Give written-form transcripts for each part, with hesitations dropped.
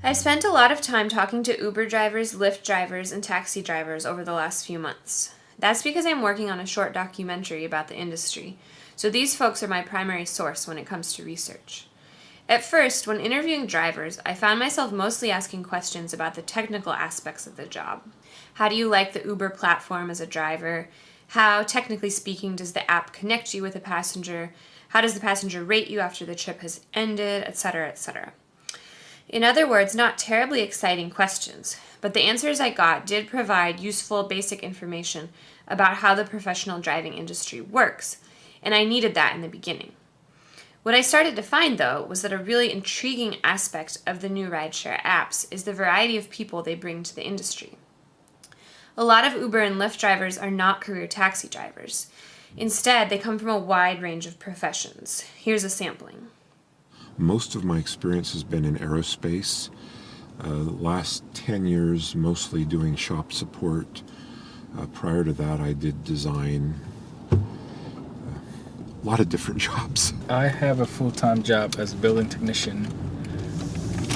I've spent a lot of time talking to Uber drivers, Lyft drivers, and taxi drivers over the last few months. That's because I'm working on a short documentary about the industry, so these folks are my primary source when it comes to research. At first, when interviewing drivers, I found myself mostly asking questions about the technical aspects of the job. How do you like the Uber platform as a driver? How, technically speaking, does the app connect you with a passenger? How does the passenger rate you after the trip has ended, etc., etc.? In other words, not terribly exciting questions, but the answers I got did provide useful basic information about how the professional driving industry works, and I needed that in the beginning. What I started to find, though, was that a really intriguing aspect of the new rideshare apps is the variety of people they bring to the industry. A lot of Uber and Lyft drivers are not career taxi drivers. Instead, they come from a wide range of professions. Here's a sampling. Most of my experience has been in aerospace. Last 10 years mostly doing shop support. Prior to that I did design. A lot of different jobs. I have a full-time job as a building technician.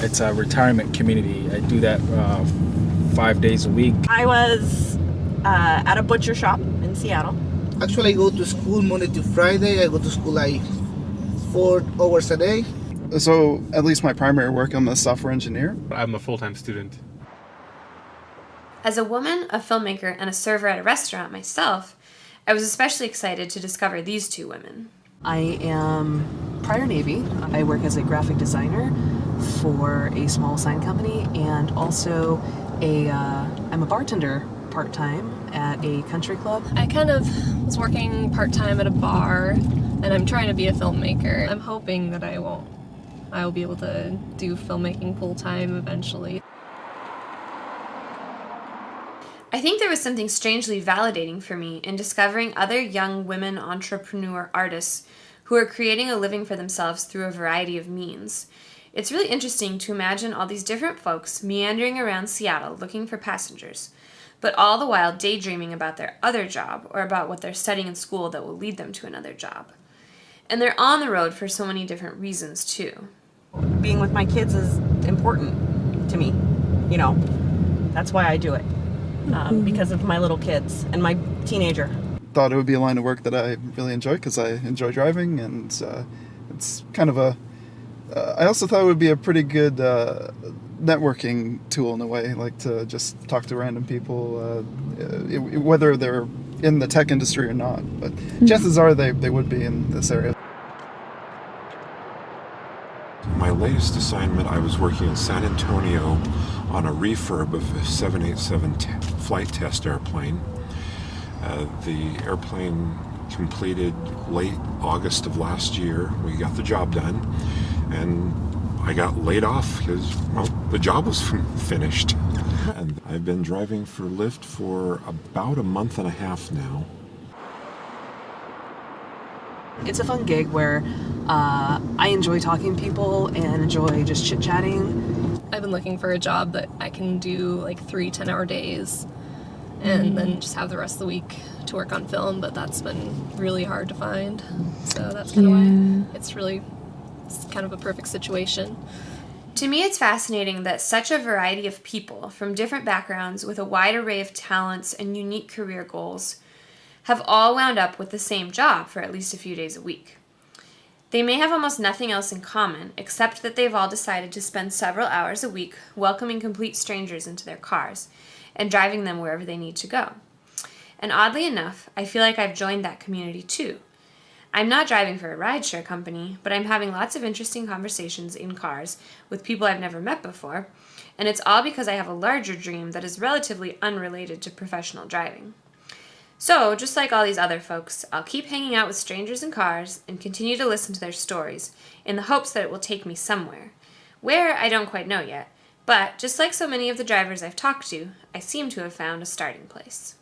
It's a retirement community. I do that 5 days a week. I was at a butcher shop in Seattle. Actually, I go to school Monday to Friday. I go to school like 4 hours a day. So at least my primary work, I'm a software engineer. I'm a full-time student. As a woman, a filmmaker, and a server at a restaurant myself, I was especially excited to discover these two women. I am prior Navy. I work as a graphic designer for a small sign company, and also I'm a bartender part-time at a country club. I kind of was working part-time at a bar, and I'm trying to be a filmmaker. I'm hoping that I will be able to do filmmaking full-time eventually. I think there was something strangely validating for me in discovering other young women entrepreneur artists who are creating a living for themselves through a variety of means. It's really interesting to imagine all these different folks meandering around Seattle looking for passengers, but all the while daydreaming about their other job or about what they're studying in school that will lead them to another job. And they're on the road for so many different reasons too. Being with my kids is important to me. You know, that's why I do it. Because of my little kids and my teenager. Thought it would be a line of work that I really enjoy because I enjoy driving, and it's kind of I also thought it would be a pretty good networking tool in a way, like to just talk to random people, whether they're in the tech industry or not. But chances are they would be in this area. My latest assignment, I was working in San Antonio on a refurb of a 787 flight test airplane. The airplane completed late August of last year. We got the job done, and I got laid off because, well, the job was finished. And I've been driving for Lyft for about a month and a half now. It's a fun gig where I enjoy talking to people and enjoy just chit-chatting. I've been looking for a job that I can do like 3 10-hour days and then just have the rest of the week to work on film, but that's been really hard to find. So that's kind of why it's kind of a perfect situation. To me, it's fascinating that such a variety of people from different backgrounds with a wide array of talents and unique career goals have all wound up with the same job for at least a few days a week. They may have almost nothing else in common except that they've all decided to spend several hours a week welcoming complete strangers into their cars and driving them wherever they need to go. And oddly enough, I feel like I've joined that community too. I'm not driving for a rideshare company, but I'm having lots of interesting conversations in cars with people I've never met before, and it's all because I have a larger dream that is relatively unrelated to professional driving. So, just like all these other folks, I'll keep hanging out with strangers in cars and continue to listen to their stories in the hopes that it will take me somewhere. Where, I don't quite know yet, but just like so many of the drivers I've talked to, I seem to have found a starting place.